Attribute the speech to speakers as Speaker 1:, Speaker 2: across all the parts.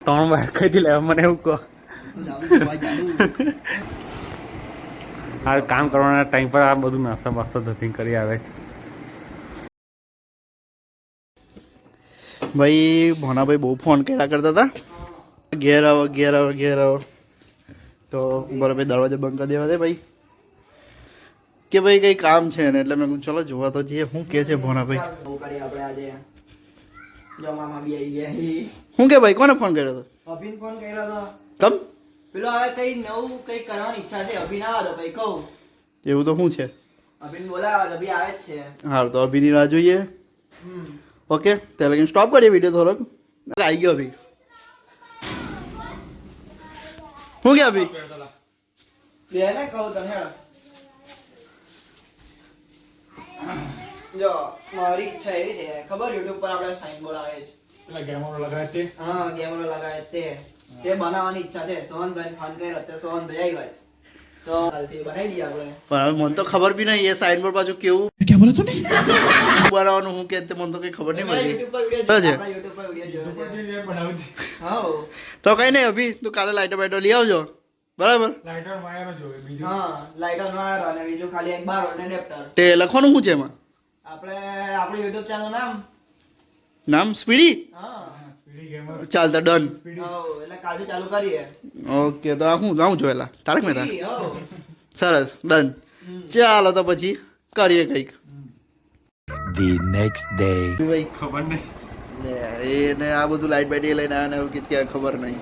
Speaker 1: ત્રણ વાર કઈ લેવા મને એવું કહો. આ કામ કરવાના ટાઈમ પર આ બધું નાસ્તા બાસ્તા ધતિંગ કરી આવે છે.
Speaker 2: ભાઈ ભોનાભાઈ બહુ ફોન કર્યા કરતા હતા, ઘેર આવો ઘેર આવો ઘેર આવો. તો બરાબર દરવાજા બંધ કરી દેવા દે ભાઈ કે ભાઈ કંઈ કામ છે ને, એટલે મેં કીધું ચલો જોવા તો જઈએ શું કહે છે ભોનાભાઈ. શું કે ભાઈ કોને ફોન કર્યો હતો?
Speaker 3: અભિન ફોન કર્યો હતો.
Speaker 2: કમ
Speaker 3: પેલો હવે કઈ નવું કઈ કરવાની ઈચ્છા છે. અભિન આવે તો ભાઈ કહું.
Speaker 2: એવું તો શું છે?
Speaker 3: અભિન બોલાવે તો અભી આવે જ છે.
Speaker 2: હારું તો અભિની રાહ જોઈએ. ઓકે ત્યારે લગીને સ્ટોપ કરીએ વિડીયો થોડોક. આવી ગયો અભી. શું કે અભી?
Speaker 3: બેને કહું તને હેડ. જો મારી ઈચ્છા એવી છે ખબર, યુટ્યુબ પર આપણે સાઇન બોર્ડ આવે છે.
Speaker 1: પેલા ગેમરો લગાવે છે.
Speaker 3: હા ગેમરો લગાવે તે બનાવવાની ઈચ્છા છે. સોહનભાઈ ફોન કર્યો તે સોહનભાઈ આવ્યા છે તો હાલથી બનાવી દઈએ આપણે.
Speaker 2: પણ મને તો ખબર બી નહીં એ સાઇન બોર્ડ પાછું કેવું ક્યાં બોલે તું બનાવવાનું હું કે મને તો કઈ ખબર નહીં પડી.
Speaker 3: યુટ્યુબ પર વિડિયો જોયો. આપણા યુટ્યુબ પર વિડિયો જોયો છે. હા
Speaker 2: તો કઈ નહીં અભી તું કાલે લાઈટો બાઈટો લઈ આવજો બરાબર.
Speaker 1: લાઇટર વાયર જોવે બીજું.
Speaker 3: હા લાઈટર વાયર અને બીજું ખાલી એક બાર અને એડેપ્ટર.
Speaker 2: તે લખવાનું શું છે એમાં?
Speaker 3: આપણે આપણું યુટ્યુબ ચેનલ
Speaker 2: નામ સ્પીડી.
Speaker 3: હા
Speaker 1: સ્પીડી ગેમર.
Speaker 2: ચાલતા ડન.
Speaker 3: હો એટલે કાલથી ચાલુ કરીએ.
Speaker 2: ઓકે તો આ હું જાઉં જોયેલા તારક મહેતા.
Speaker 3: હો
Speaker 2: સરસ ડન. ચાલો તો પછી કરીએ કંઈક.
Speaker 4: The next day.
Speaker 2: ભાઈ
Speaker 1: ખબર નહીં.
Speaker 2: એને આ બધું લાઈટ બાઈટ લઈને આવ્યા ને એવું કીધું કે ખબર નહીં.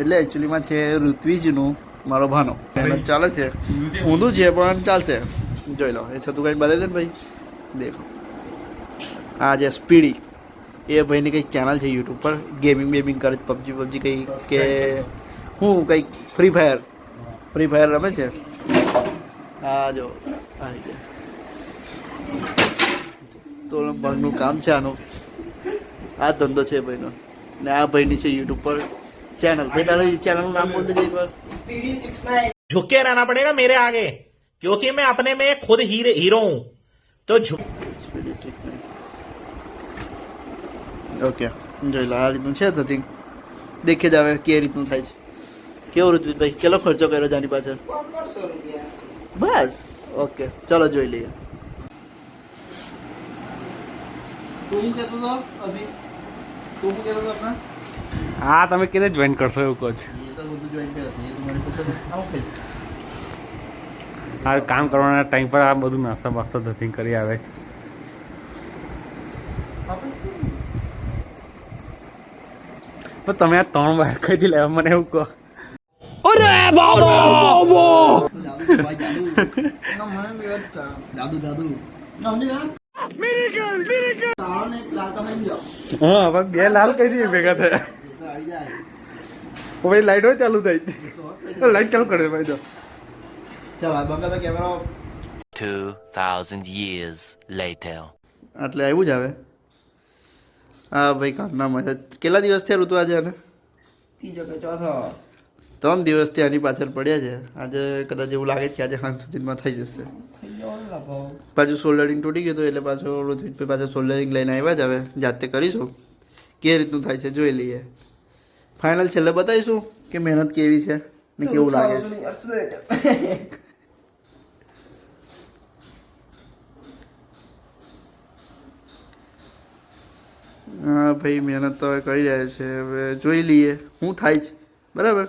Speaker 2: એટલે એકચ્યુઅલીમાં છે ઋત્વિજનું મારો ભાનો મહેનત ચાલે છે. ઊંધું છે પણ ચાલશે. જોઈ લો એ છતું કંઈ બતાવી દે ને ભાઈ. દેખો આ જે સ્પીડી એ ભાઈની કંઈક ચેનલ છે યુટ્યુબ પર, ગેમિંગ બેમિંગ કરે છે, પબજી કંઈ કે હું કંઈક ફ્રી ફાયર રમે છે. આ જો આવી ગયા તો ભાગનું કામ છે આનું. આ ધંધો છે ભાઈનો ને આ ભાઈની છે યુટ્યુબ પર ચેનલ. ભાઈ તારી ચેનલનું નામ બોલ દેજે એકવાર.
Speaker 3: સ્પીડી 69.
Speaker 5: झुक के रहना पड़ेगा मेरे आगे क्योंकि मैं अपने में खुद हीरो हूं तो
Speaker 2: સ્પીડી 69. ઓકે જોઈ લો આ રીતનું છે ધતિંગ. દેખે જ આવે કે રીતનું થાય છે. કેવું ઋત્વિજભાઈ કેટલો ખર્ચો કર્યો છે આની પાછળ?
Speaker 3: 1500 રૂપિયા.
Speaker 2: બસ ઓકે ચલો જોઈ લઈએ. તું શું કહેતો હતો અભી? તું શું કહેતો હતો આપણા?
Speaker 1: હા તમે કેને જોઈન કરશો એવું કહો છો.
Speaker 2: એ તો બધું જોઈન્ટ હશે. એ તો મારી પોતે આવું ખાઈ.
Speaker 1: આ કામ કરવાના ટાઈમ પર આ બધું નાસ્તા બાસ્તા ધતિંગ કરી આવે છે. પણ તમે આ ત્રણ વાર કઈ લેવા મને એવું કહો.
Speaker 2: જાદુ
Speaker 3: સારો ને એક લાલ તો હંજો.
Speaker 1: હા હવે બે લાલ કઈ રીતે ભેગા થયા?
Speaker 2: આવી જાય.
Speaker 1: ભાઈ લાઈટો ચાલુ થઈ. લાઈટ ચાલુ કરે ભાઈ તો.
Speaker 2: ચાલ આ બંધ તો કેમેરો.
Speaker 4: 2000 years later.
Speaker 2: એટલે આવ્યું જ આવે. હા ભાઈ કામના મજા. કેટલા દિવસ થયા ઋતુ આજે? અને
Speaker 3: ત્રીજો કે ચોથો.
Speaker 2: 3 દિવસથી આની પાછળ પડ્યા છે. આજે કદાચ એવું લાગે છે કે આજે સાંજ સુધીમાં થઈ જશે.
Speaker 3: થઈ જવાનો લાભો.
Speaker 2: પાછું સોલ્ડરિંગ તૂટી ગયું હતું એટલે પાછું ઋત્વિજભાઈ પાછું સોલ્ડરિંગ લઈને આવ્યા જ. હવે જાતે કરીશું કે રીતનું થાય છે જોઈ લઈએ. ફાઇનલ છેલ્લે બતાવીશું કે મહેનત કેવી છે ને કેવું લાગે છે. હા ભાઈ મહેનત તો હવે કરી રહ્યા છે. હવે જોઈ લઈએ શું થાય છે બરાબર.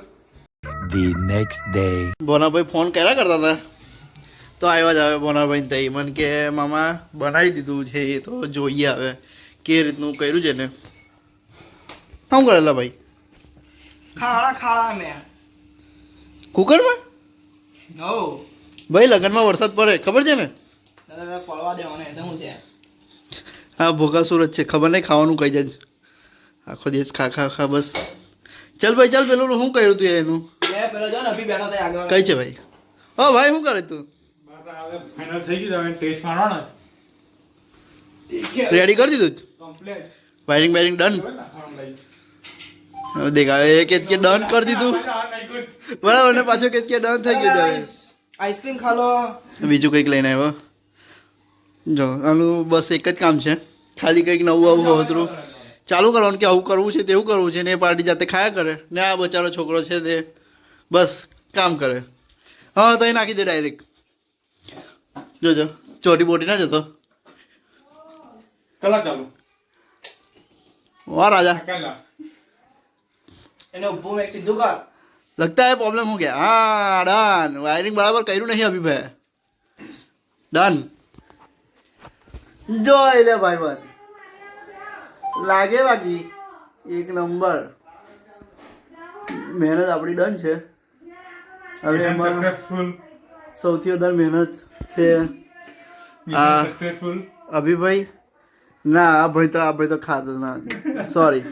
Speaker 4: The next day.
Speaker 2: ભોનાભાઈ ફોન કર્યા કરતા હતા તો આવ્યા જ આવે ભોનાભાઈ તઈ મને કે મામા બનાવી દીધું છે એ તો જોઈએ હવે કે રીતનું કર્યું છે ને. શું કરેલા ભાઈ?
Speaker 3: ખાડા મેં
Speaker 2: કુકરમાં?
Speaker 3: હો
Speaker 2: ભાઈ લગ્નમાં વરસાદ પડે ખબર છે ને?
Speaker 3: દાદા પડવા દેવાનો એટલે શું છે?
Speaker 2: હા ભોગા સુરત છે ખબર નહીં ખાવાનું કઈ જાય આખો દિવસ ખા બસ. ચાલ ભાઈ ચાલ પેલું શું કર્યું તું એનું?
Speaker 3: પેલો જો ને અભી બેઠો થાય આગળ.
Speaker 2: કઈ છે ભાઈ? ઓ ભાઈ શું કરે તું?
Speaker 1: ફાઇનલ થઈ ગયું હવે ટેસ્ટ મારવાનો જ.
Speaker 2: રેડી કરી દીધું?
Speaker 1: કમ્પ્લીટ.
Speaker 2: Wiring wiring done? દેખાય કે ડન કરી દીધું બરાબર ને પાછો કે ડન થઈ ગયું. હવે
Speaker 3: આઈસ્ક્રીમ ખા લો.
Speaker 2: બીજું કંઈક લઈને આવ્યો. જો આનું બસ એક જ કામ છે ખાલી કંઈક નવું આવું હોતરું ચાલુ કરવાનું કે આવું કરવું છે તેવું કરવું છે ને એ પાર્ટી જાતે ખાયા કરે ને આ બચારો છોકરો છે તે બસ કામ કરે. હા તો એ નાખી દે ડાયરેક્ટ. જોજો ચોટી બોટી ના જતો.
Speaker 1: કલા ચાલુ
Speaker 2: વાહ રાજા.
Speaker 1: કલા
Speaker 3: એને ઊભું મેં સીધું કર.
Speaker 2: लगता है प्रॉब्लम हो गया. हाँ डन. वायरिंग बराबर કર્યું નહીં અભી ભાઈ. ડન. જોઈ લે ભાઈ બન લાગે બાકી એક નંબર. મહેનત આપણી ડન છે. હવે એમાં
Speaker 1: સક્સેસફુલ
Speaker 2: સૌથી વધારે મહેનત છે આ
Speaker 1: સક્સેસફુલ
Speaker 2: અભિભાઈ. ના આ ભાઈ તો ખાતો ના. સોરી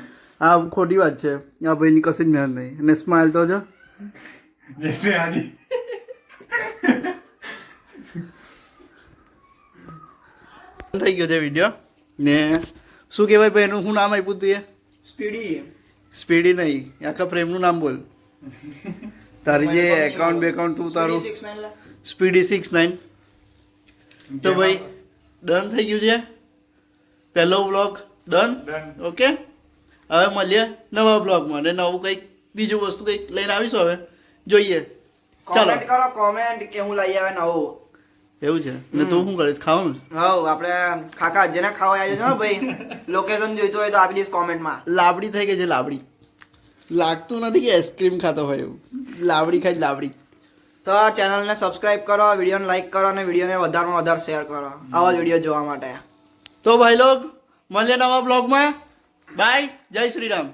Speaker 2: આ ખોટી વાત છે. આ ભાઈની કશી જ મહેનત નહીં. અને સ્માઇલ તો જો
Speaker 1: જૈસે આજી
Speaker 2: થઈ ગયો છે વિડીયો. ને શું કહેવાય ભાઈ એનું શું નામ આપ્યું તું એ?
Speaker 3: સ્પીડી.
Speaker 2: સ્પીડી નહીં આખા ફ્રેમનું નામ બોલ. તારી જે એકાઉન્ટ બેકાઉન્ટ તું તારું
Speaker 3: 69 લા.
Speaker 2: સ્પીડી 69. તો ભાઈ ડન થઈ ગયું છે પહેલો વ્લોગ. ડન. ઓકે હવે મળીએ નવા બ્લોગમાં અને નવું કંઈક બીજું વસ્તુ કંઈક લઈને આવીશું. હવે જોઈએ. ચાલો
Speaker 3: કોમેન્ટ કરો કોમેન્ટ કે હું લઈ આવે નવું.
Speaker 2: એવું છે ને તું શું કરીશ ખાવાનું?
Speaker 3: હવ આપણે ખાખા જેને ખાવા આવ્યો છે ને ભાઈ લોકેશન જોઈતું હોય તો આપી દઈશ કોમેન્ટમાં.
Speaker 2: લાબડી થઈ ગઈ છે લાબડી. લાગતું નથી કે આઈસ્ક્રીમ ખાતો હોય એવું. લાબડી ખાઈ લાબડી.
Speaker 3: તો ચેનલને સબસ્ક્રાઇબ કરો, વિડીયોને લાઈક કરો અને વિડીયોને વધારેમાં વધારે શેર કરો આવા જ વિડીયો જોવા માટે.
Speaker 2: તો ભાઈ લોગ મળીએ નવા બ્લોગમાં. બાય. જય શ્રી રામ.